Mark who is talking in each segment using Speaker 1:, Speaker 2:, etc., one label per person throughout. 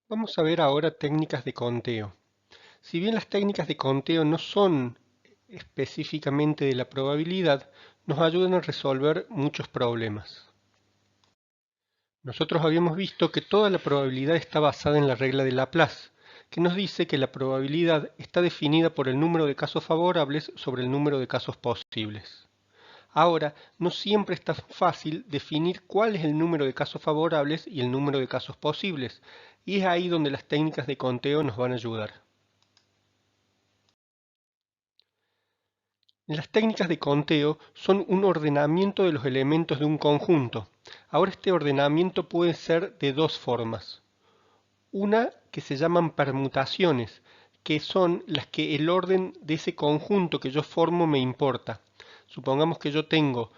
Speaker 1: Vamos a ver ahora técnicas de conteo. Si bien las técnicas de conteo no son específicamente de la probabilidad, nos ayudan a resolver muchos problemas. Nosotros habíamos visto que toda la probabilidad está basada en la regla de Laplace, que nos dice que la probabilidad está definida por el número de casos favorables sobre el número de casos posibles. Ahora, no siempre es tan fácil definir cuál es el número de casos favorables y el número de casos posibles, y es ahí donde las técnicas de conteo nos van a ayudar. Las técnicas de conteo son un ordenamiento de los elementos de un conjunto. Ahora este ordenamiento puede ser de dos formas. Una que se llaman permutaciones, que son las que el orden de ese conjunto que yo formo me importa. Supongamos que yo tengo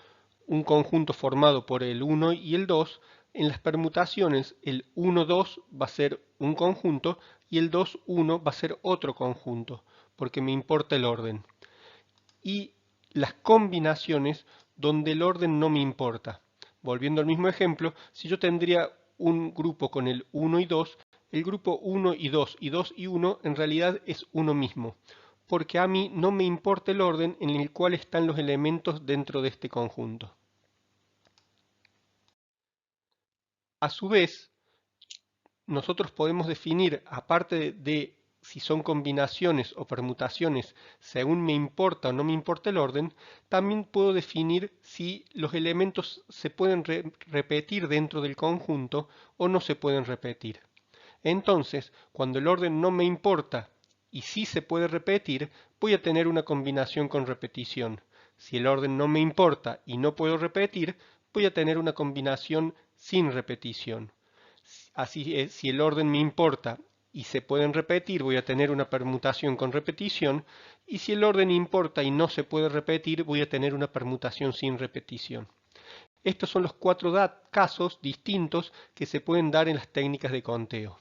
Speaker 1: un conjunto formado por el 1 y el 2, en las permutaciones el 1,2 va a ser un conjunto y el 2,1 va a ser otro conjunto, porque me importa el orden. Y las combinaciones donde el orden no me importa. Volviendo al mismo ejemplo, si yo tendría un grupo con el 1 y 2, el grupo 1 y 2 y 2 y 1 en realidad es uno mismo, porque a mí no me importa el orden en el cual están los elementos dentro de este conjunto. A su vez, nosotros podemos definir, aparte de si son combinaciones o permutaciones según me importa o no me importa el orden, también puedo definir si los elementos se pueden repetir dentro del conjunto o no se pueden repetir. Entonces, cuando el orden no me importa y sí se puede repetir, voy a tener una combinación con repetición. Si el orden no me importa y no puedo repetir, voy a tener una combinación sin repetición. Así es, si el orden me importa y se pueden repetir, voy a tener una permutación con repetición, y si el orden importa y no se puede repetir, voy a tener una permutación sin repetición. Estos son los cuatro casos distintos que se pueden dar en las técnicas de conteo.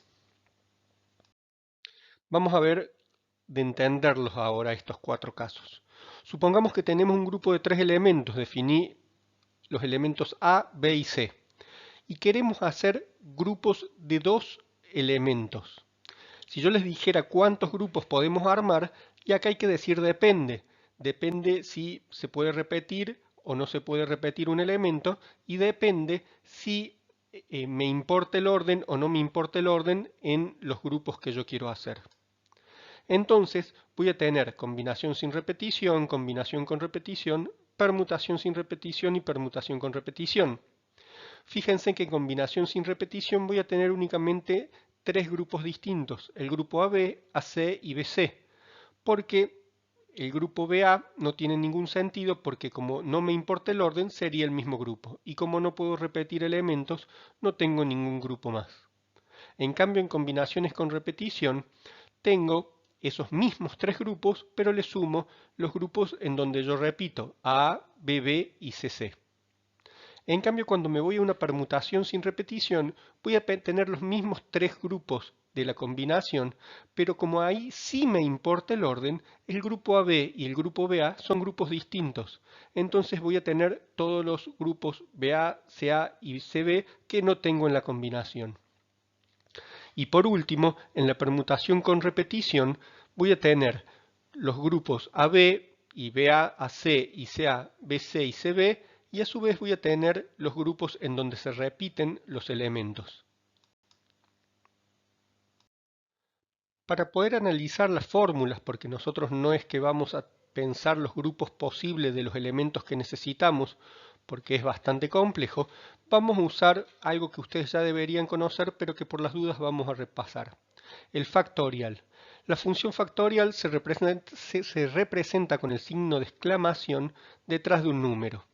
Speaker 1: Vamos a ver de entenderlos ahora estos cuatro casos. Supongamos que tenemos un grupo de tres elementos, definí los elementos A, B y C, y queremos hacer grupos de dos elementos. Si yo les dijera cuántos grupos podemos armar, y acá hay que decir depende. Depende si se puede repetir o no se puede repetir un elemento, y depende si me importa el orden o no me importa el orden en los grupos que yo quiero hacer. Entonces voy a tener combinación sin repetición, combinación con repetición, permutación sin repetición y permutación con repetición. Fíjense que en combinación sin repetición voy a tener únicamente tres grupos distintos, el grupo AB, AC y BC, porque el grupo BA no tiene ningún sentido porque como no me importa el orden sería el mismo grupo y como no puedo repetir elementos no tengo ningún grupo más. En cambio en combinaciones con repetición tengo esos mismos tres grupos pero le sumo los grupos en donde yo repito A, BB y CC. En cambio, cuando me voy a una permutación sin repetición, voy a tener los mismos tres grupos de la combinación, pero como ahí sí me importa el orden, el grupo AB y el grupo BA son grupos distintos. Entonces voy a tener todos los grupos BA, CA y CB que no tengo en la combinación. Y por último, en la permutación con repetición, voy a tener los grupos AB y BA, AC y CA, BC y CB, y a su vez voy a tener los grupos en donde se repiten los elementos. Para poder analizar las fórmulas, porque nosotros no es que vamos a pensar los grupos posibles de los elementos que necesitamos, porque es bastante complejo, vamos a usar algo que ustedes ya deberían conocer, pero que por las dudas vamos a repasar. El factorial. La función factorial se representa con el signo de exclamación detrás de un número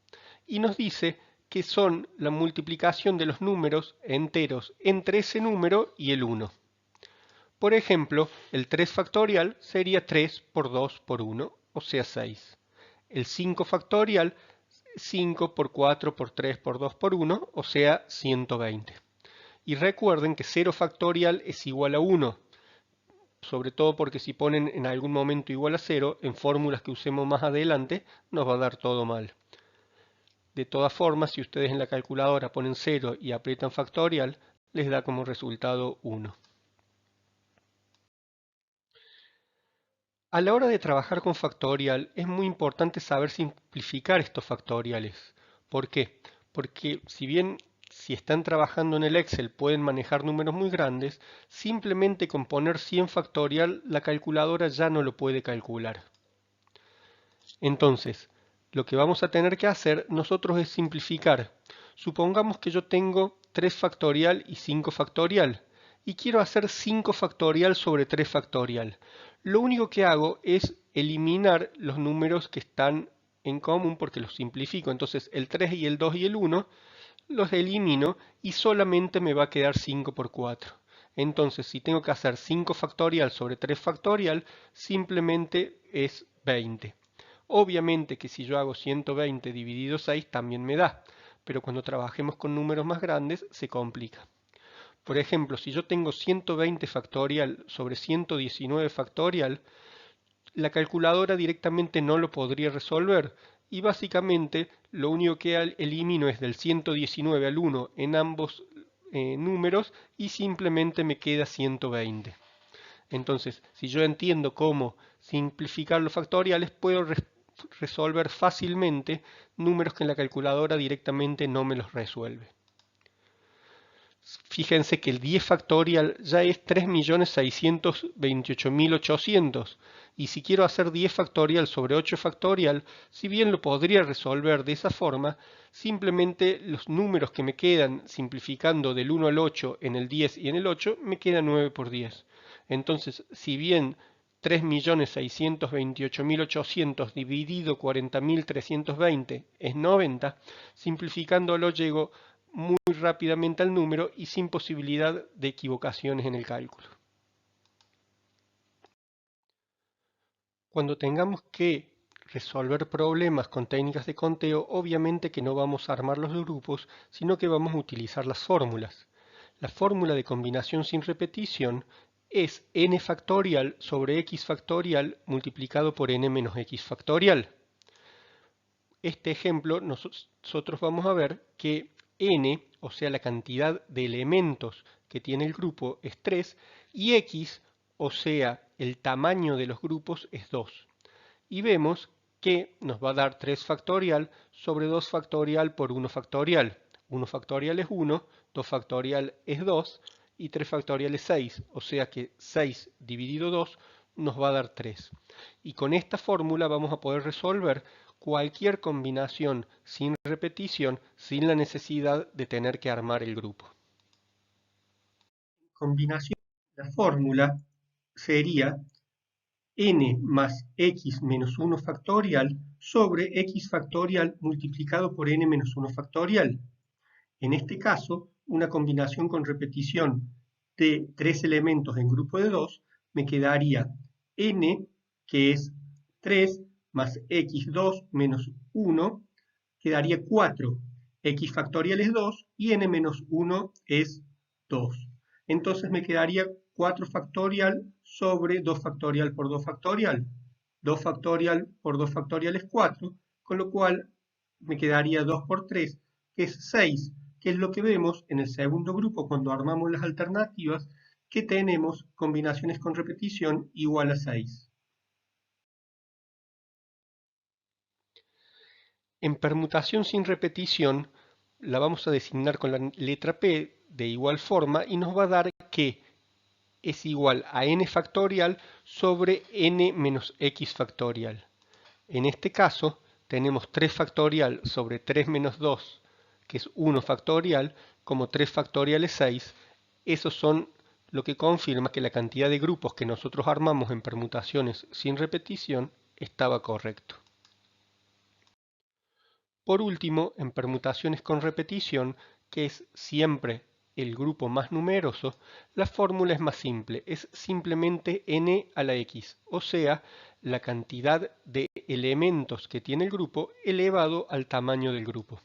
Speaker 1: y nos dice que son la multiplicación de los números enteros entre ese número y el 1. Por ejemplo, el 3 factorial sería 3 por 2 por 1, o sea 6. El 5 factorial, 5 por 4 por 3 por 2 por 1, o sea 120. Y recuerden que 0 factorial es igual a 1, sobre todo porque si ponen en algún momento igual a 0, en fórmulas que usemos más adelante, nos va a dar todo mal. De todas formas, si ustedes en la calculadora ponen 0 y aprietan factorial, les da como resultado 1. A la hora de trabajar con factorial es muy importante saber simplificar estos factoriales. ¿Por qué? Porque si bien si están trabajando en el Excel pueden manejar números muy grandes, simplemente con poner 100 factorial la calculadora ya no lo puede calcular. Entonces, lo que vamos a tener que hacer nosotros es simplificar. Supongamos que yo tengo 3 factorial y 5 factorial y quiero hacer 5 factorial sobre 3 factorial. Lo único que hago es eliminar los números que están en común porque los simplifico. Entonces el 3 y el 2 y el 1 los elimino y solamente me va a quedar 5 por 4. Entonces si tengo que hacer 5 factorial sobre 3 factorial, simplemente es 20. Obviamente que si yo hago 120 dividido 6 también me da, pero cuando trabajemos con números más grandes se complica. Por ejemplo, si yo tengo 120 factorial sobre 119 factorial, la calculadora directamente no lo podría resolver y básicamente lo único que elimino es del 119 al 1 en ambos números y simplemente me queda 120. Entonces, si yo entiendo cómo simplificar los factoriales, puedo resolver fácilmente números que en la calculadora directamente no me los resuelve. Fíjense que el 10 factorial ya es 3.628.800 y si quiero hacer 10 factorial sobre 8 factorial, si bien lo podría resolver de esa forma, simplemente los números que me quedan simplificando del 1 al 8 en el 10 y en el 8 me queda 9 por 10. Entonces, si bien 3.628.800 dividido 40.320 es 90, simplificándolo llego muy rápidamente al número y sin posibilidad de equivocaciones en el cálculo. Cuando tengamos que resolver problemas con técnicas de conteo, obviamente que no vamos a armar los grupos, sino que vamos a utilizar las fórmulas. La fórmula de combinación sin repetición es n factorial sobre x factorial multiplicado por n menos x factorial. Este ejemplo nosotros vamos a ver que n, o sea la cantidad de elementos que tiene el grupo, es 3 y x, o sea el tamaño de los grupos, es 2. Y vemos que nos va a dar 3 factorial sobre 2 factorial por 1 factorial. 1 factorial es 1, 2 factorial es 2 y 3 factorial es 6, o sea que 6 dividido 2 nos va a dar 3. Y con esta fórmula vamos a poder resolver cualquier combinación sin repetición sin la necesidad de tener que armar el grupo. Combinación, la fórmula sería n más x menos 1 factorial sobre x factorial multiplicado por n menos 1 factorial. En este caso, una combinación con repetición de 3 elementos en grupo de 2 me quedaría n, que es 3, más x2 menos 1, quedaría 4. X factorial es 2 y n menos 1 es 2. Entonces me quedaría 4 factorial sobre 2 factorial por 2 factorial. 2 factorial por 2 factorial es 4, con lo cual me quedaría 2 por 3, que es 6, que es lo que vemos en el segundo grupo cuando armamos las alternativas, que tenemos combinaciones con repetición igual a 6. En permutación sin repetición la vamos a designar con la letra P de igual forma y nos va a dar que es igual a n factorial sobre n menos x factorial. En este caso tenemos 3 factorial sobre 3 menos 2, que es 1 factorial, como 3 factorial es 6. Esos son lo que confirma que la cantidad de grupos que nosotros armamos en permutaciones sin repetición estaba correcto. Por último, en permutaciones con repetición, que es siempre el grupo más numeroso, la fórmula es más simple, es simplemente n a la x, o sea, la cantidad de elementos que tiene el grupo elevado al tamaño del grupo.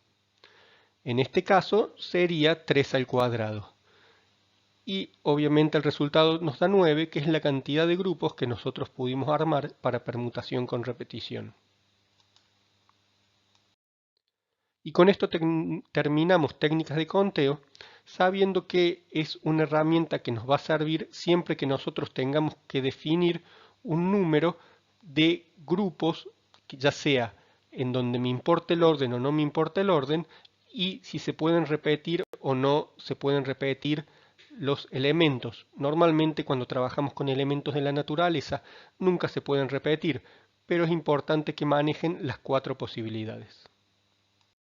Speaker 1: En este caso sería 3 al cuadrado. Y obviamente el resultado nos da 9, que es la cantidad de grupos que nosotros pudimos armar para permutación con repetición. Y con esto terminamos técnicas de conteo, sabiendo que es una herramienta que nos va a servir siempre que nosotros tengamos que definir un número de grupos, ya sea en donde me importe el orden o no me importa el orden, y si se pueden repetir o no se pueden repetir los elementos. Normalmente cuando trabajamos con elementos de la naturaleza nunca se pueden repetir, pero es importante que manejen las cuatro posibilidades.